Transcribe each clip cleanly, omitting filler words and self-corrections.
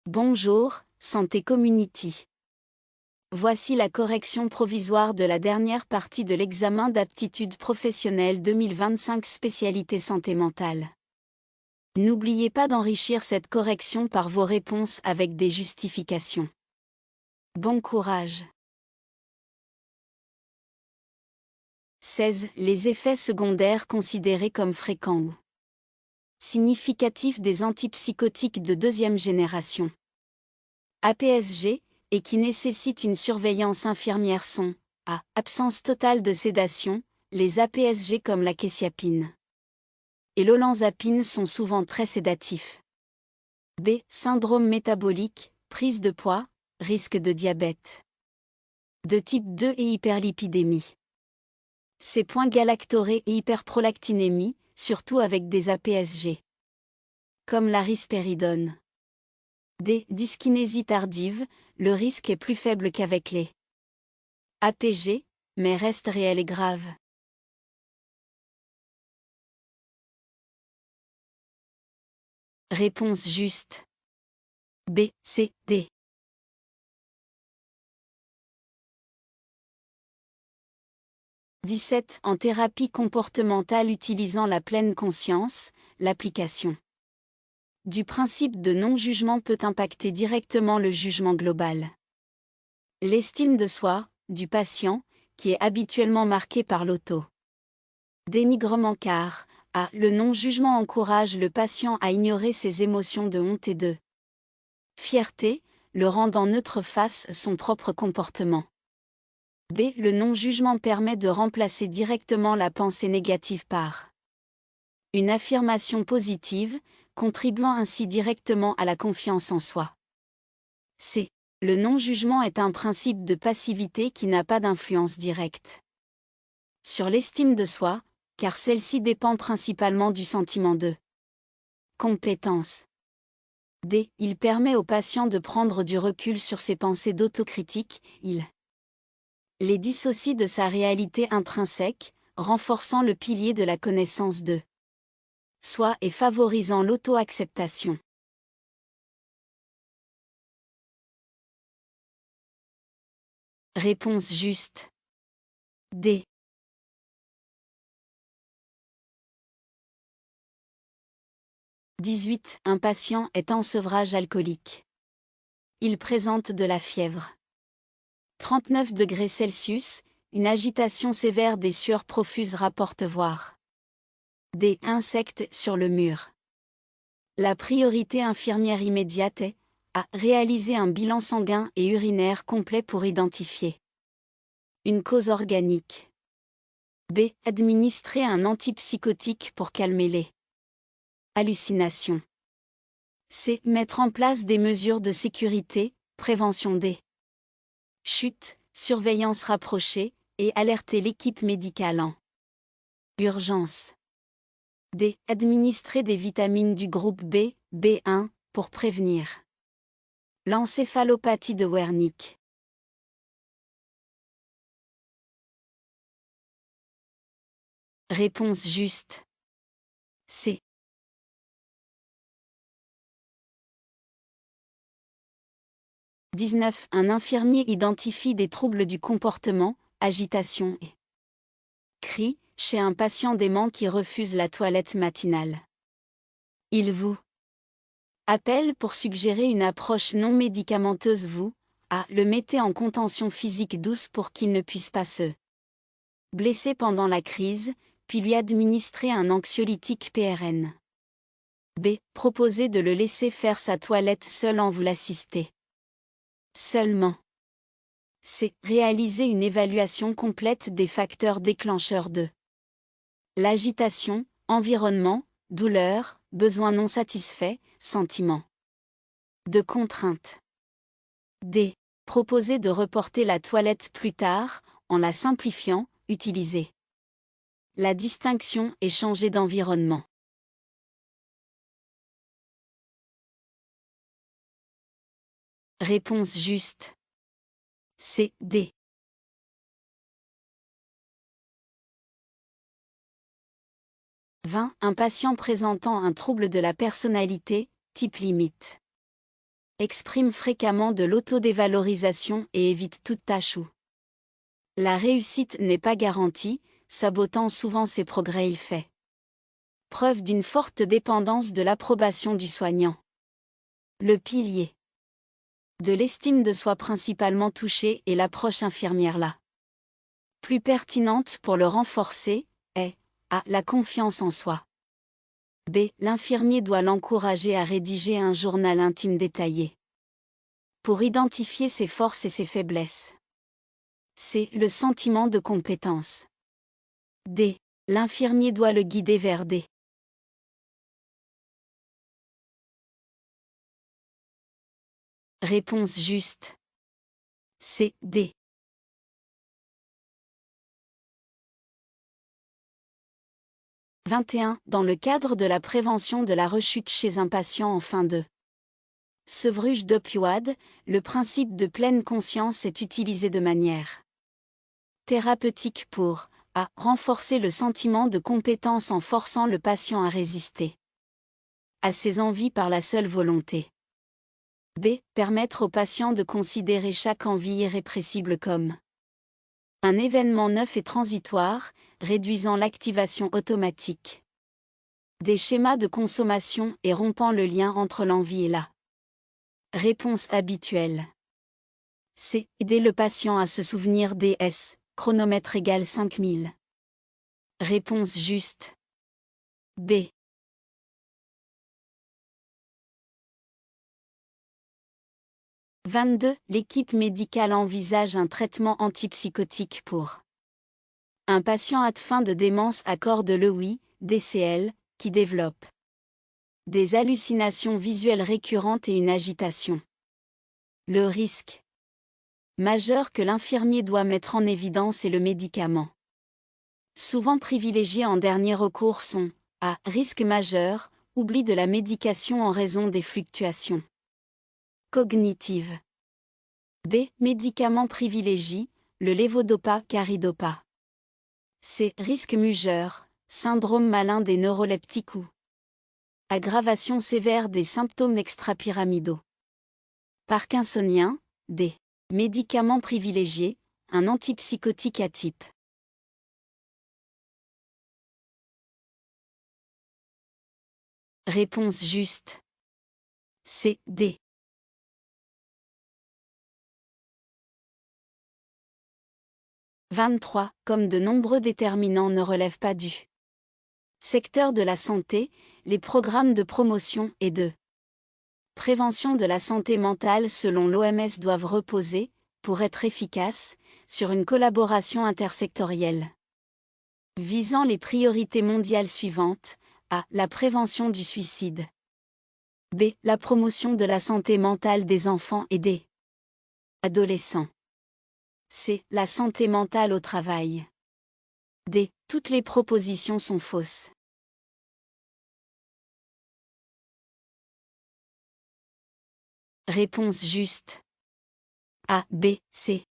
Bonjour, Santé Community. Voici la correction provisoire de la dernière partie de l'examen d'aptitude professionnelle 2025 spécialité santé mentale. N'oubliez pas d'enrichir cette correction par vos réponses avec des justifications. Bon courage. 16. Les effets secondaires considérés comme fréquents ou significatifs des antipsychotiques de deuxième génération. APSG, et qui nécessitent une surveillance infirmière sont A. Absence totale de sédation, les APSG comme la quétiapine et l'olanzapine sont souvent très sédatifs. B. Syndrome métabolique, prise de poids, risque de diabète de type 2 et hyperlipidémie. C. Galactorée et hyperprolactinémie, surtout avec des APSG comme la risperidone. D. Dyskinésie tardive, le risque est plus faible qu'avec les APG, mais reste réel et grave. Réponse juste. B, C, D. 17. En thérapie comportementale utilisant la pleine conscience, l'application du principe de non-jugement peut impacter directement le jugement global. L'estime de soi, du patient, qui est habituellement marquée par l'auto-dénigrement car, A. Le non-jugement encourage le patient à ignorer ses émotions de honte et de fierté, le rendant neutre face son propre comportement. B. Le non-jugement permet de remplacer directement la pensée négative par une affirmation positive, contribuant ainsi directement à la confiance en soi. C. Le non-jugement est un principe de passivité qui n'a pas d'influence directe sur l'estime de soi, car celle-ci dépend principalement du sentiment de compétence. D. Il permet au patient de prendre du recul sur ses pensées d'autocritique, il les dissocie de sa réalité intrinsèque, renforçant le pilier de la connaissance de soi et favorisant l'auto-acceptation. Réponse juste. D. 18. Un patient est en sevrage alcoolique. Il présente de la fièvre. 39 degrés Celsius, une agitation sévère des sueurs profuses rapporte voir des insectes sur le mur. La priorité infirmière immédiate est à réaliser un bilan sanguin et urinaire complet pour identifier une cause organique. B. Administrer un antipsychotique pour calmer les hallucinations. C. Mettre en place des mesures de sécurité, prévention des chutes, surveillance rapprochée, et alerter l'équipe médicale en urgence. D. Administrer des vitamines du groupe B, B1, pour prévenir l'encéphalopathie de Wernicke. Réponse juste. C. 19. Un infirmier identifie des troubles du comportement, agitation et cris, chez un patient dément qui refuse la toilette matinale. Il vous appelle pour suggérer une approche non médicamenteuse. Vous, A. Le mettez en contention physique douce pour qu'il ne puisse pas se blesser pendant la crise, puis lui administrer un anxiolytique PRN. B. Proposez de le laisser faire sa toilette seul en vous l'assistez. Seulement. C. Réaliser une évaluation complète des facteurs déclencheurs de l'agitation, environnement, douleur, besoins non satisfaits, sentiments de contrainte. D. Proposer de reporter la toilette plus tard, en la simplifiant, utiliser la distinction et changer d'environnement. Réponse juste. C. D. 20. Un patient présentant un trouble de la personnalité, type limite Exprime fréquemment de l'autodévalorisation et évite toute tâche où la réussite n'est pas garantie, sabotant souvent ses progrès. Il fait preuve d'une forte dépendance de l'approbation du soignant. Le pilier de l'estime de soi principalement touché et l'approche infirmière la plus pertinente pour le renforcer est A. La confiance en soi. B. L'infirmier doit l'encourager à rédiger un journal intime détaillé pour identifier ses forces et ses faiblesses. C. Le sentiment de compétence. D. L'infirmier doit le guider vers des réponses justes. C. D. 21. Dans le cadre de la prévention de la rechute chez un patient en fin de sevrage d'opioïdes, le principe de pleine conscience est utilisé de manière thérapeutique pour A. Renforcer le sentiment de compétence en forçant le patient à résister à ses envies par la seule volonté. B. Permettre au patient de considérer chaque envie irrépressible comme un événement neuf et transitoire, réduisant l'activation automatique des schémas de consommation et rompant le lien entre l'envie et la réponse habituelle. C. Aider le patient à se souvenir des S. Chronomètre égale 5000. Réponse juste. B. 22. L'équipe médicale envisage un traitement antipsychotique pour un patient atteint de démence accorde le oui, DCL, qui développe des hallucinations visuelles récurrentes et une agitation. Le risque majeur que l'infirmier doit mettre en évidence est le médicament. Souvent privilégiés en dernier recours sont A. Risque majeur, oubli de la médication en raison des fluctuations cognitives. B. Médicament privilégié, le lévodopa-caridopa. C. Risque majeur, syndrome malin des neuroleptiques ou aggravation sévère des symptômes extrapyramidaux. Parkinsonien. D. Médicament privilégié, un antipsychotique à type. Réponse juste. C. D. 23. Comme de nombreux déterminants ne relèvent pas du secteur de la santé, les programmes de promotion et de prévention de la santé mentale selon l'OMS doivent reposer, pour être efficaces, sur une collaboration intersectorielle visant les priorités mondiales suivantes. A. La prévention du suicide. B. La promotion de la santé mentale des enfants et des adolescents. C. La santé mentale au travail. D. Toutes les propositions sont fausses. Réponse juste. A, B, C.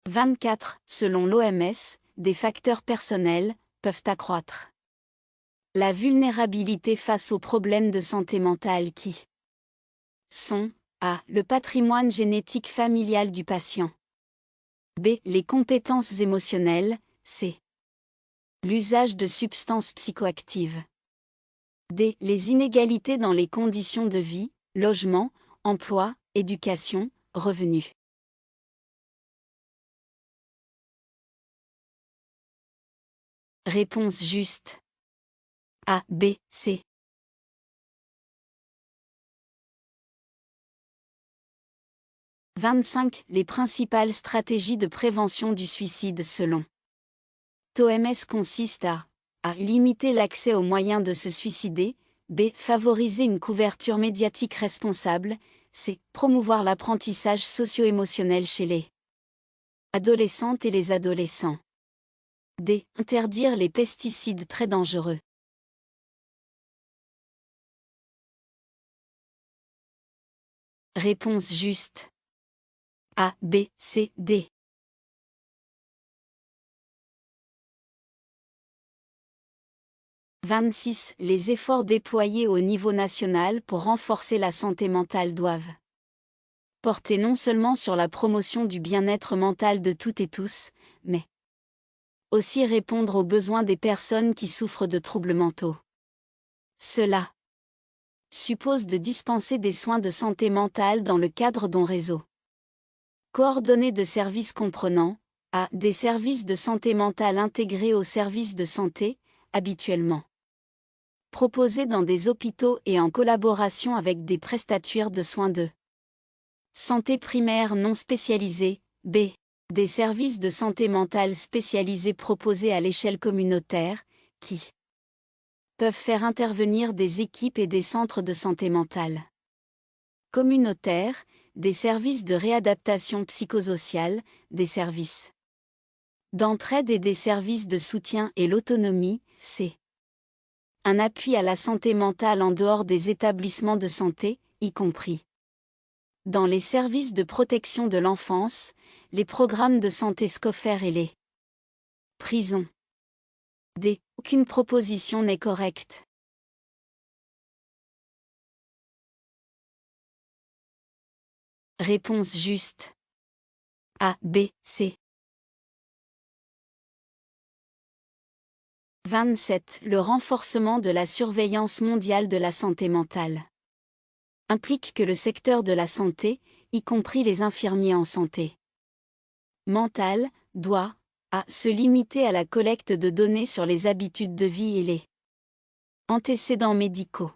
24. Selon l'OMS, des facteurs personnels peuvent accroître la vulnérabilité face aux problèmes de santé mentale qui sont A. Le patrimoine génétique familial du patient. B. Les compétences émotionnelles. C. L'usage de substances psychoactives. D. Les inégalités dans les conditions de vie, logement, emploi, éducation, revenus. Réponse juste. A, B, C. 25. Les principales stratégies de prévention du suicide selon l'OMS consistent à A. Limiter l'accès aux moyens de se suicider. B. Favoriser une couverture médiatique responsable. C. Promouvoir l'apprentissage socio-émotionnel chez les adolescentes et les adolescents. D. Interdire les pesticides très dangereux. Réponse juste. A, B, C, D. 26. Les efforts déployés au niveau national pour renforcer la santé mentale doivent porter non seulement sur la promotion du bien-être mental de toutes et tous, mais aussi répondre aux besoins des personnes qui souffrent de troubles mentaux. Cela suppose de dispenser des soins de santé mentale dans le cadre d'un réseau coordonné de services comprenant a. Des services de santé mentale intégrés aux services de santé, habituellement proposés dans des hôpitaux et en collaboration avec des prestataires de soins de santé primaire non spécialisés. B. Des services de santé mentale spécialisés proposés à l'échelle communautaire, qui peuvent faire intervenir des équipes et des centres de santé mentale communautaires, des services de réadaptation psychosociale, des services d'entraide et des services de soutien et l'autonomie. C. Un appui à la santé mentale en dehors des établissements de santé, y compris dans les services de protection de l'enfance, les programmes de santé scolaire et les prisons. D. Aucune proposition n'est correcte. Réponse juste. A, B, C. 27. Le renforcement de la surveillance mondiale de la santé mentale implique que le secteur de la santé, y compris les infirmiers en santé mentale, doit a. Se limiter à la collecte de données sur les habitudes de vie et les antécédents médicaux.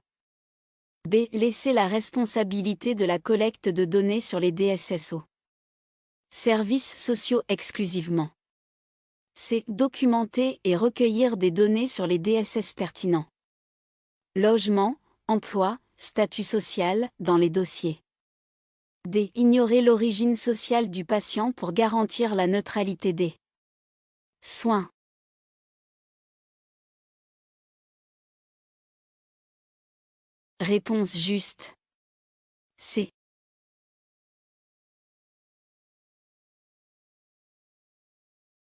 B. Laisser la responsabilité de la collecte de données sur les DSSO. Services sociaux exclusivement. C. Documenter et recueillir des données sur les DSS pertinents. Logement, emploi, statut social, dans les dossiers. D. Ignorer l'origine sociale du patient pour garantir la neutralité des soins. Réponse juste. C.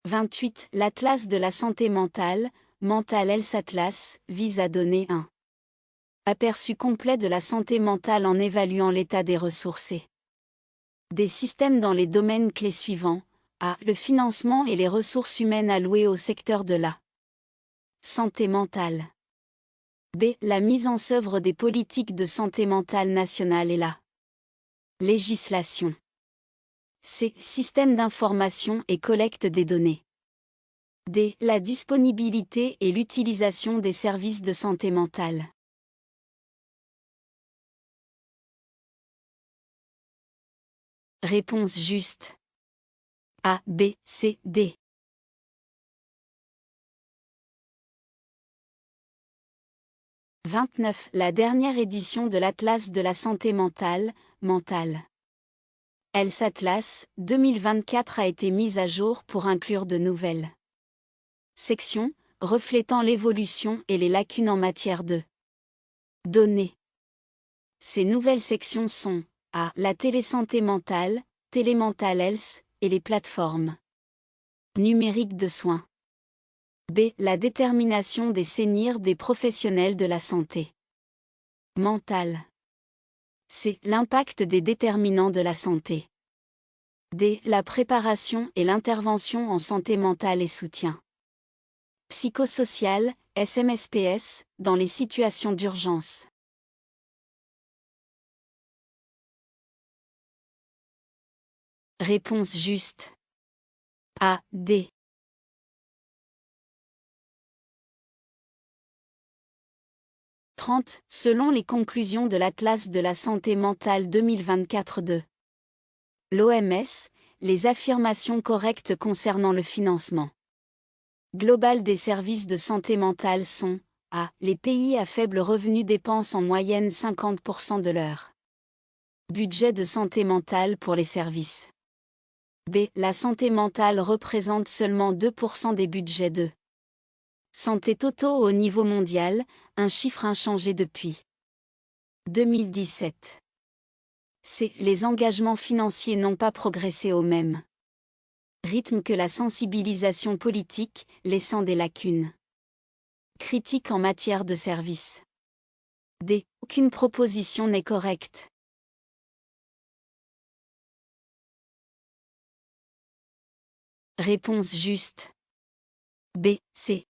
28. L'Atlas de la santé mentale, Mental Health Atlas, vise à donner un aperçu complet de la santé mentale en évaluant l'état des ressources et des systèmes dans les domaines clés suivants. A. Le financement et les ressources humaines allouées au secteur de la santé mentale. B. La mise en œuvre des politiques de santé mentale nationale et la législation. C. Système d'information et collecte des données. D. La disponibilité et l'utilisation des services de santé mentale. Réponse juste. A, B, C, D. 29. La dernière édition de l'Atlas de la santé mentale, Mental Health Atlas 2024 a été mise à jour pour inclure de nouvelles sections, reflétant l'évolution et les lacunes en matière de données. Ces nouvelles sections sont A. La télésanté mentale, Télémental Health, et les plateformes numériques de soins. B. La détermination des seniors des professionnels de la santé mentale. C. L'impact des déterminants de la santé. D. La préparation et l'intervention en santé mentale et soutien psychosocial, SMSPS, dans les situations d'urgence. Réponse juste. A, D. 30. Selon les conclusions de l'Atlas de la santé mentale 2024 de l'OMS, les affirmations correctes concernant le financement global des services de santé mentale sont A. Les pays à faible revenu dépensent en moyenne 50% de leur budget de santé mentale pour les services. B. La santé mentale représente seulement 2% des budgets de santé totaux au niveau mondial, un chiffre inchangé depuis 2017. C. Les engagements financiers n'ont pas progressé au même rythme que la sensibilisation politique, laissant des lacunes. Critique en matière de service. D. Aucune proposition n'est correcte. Réponse juste. B. C.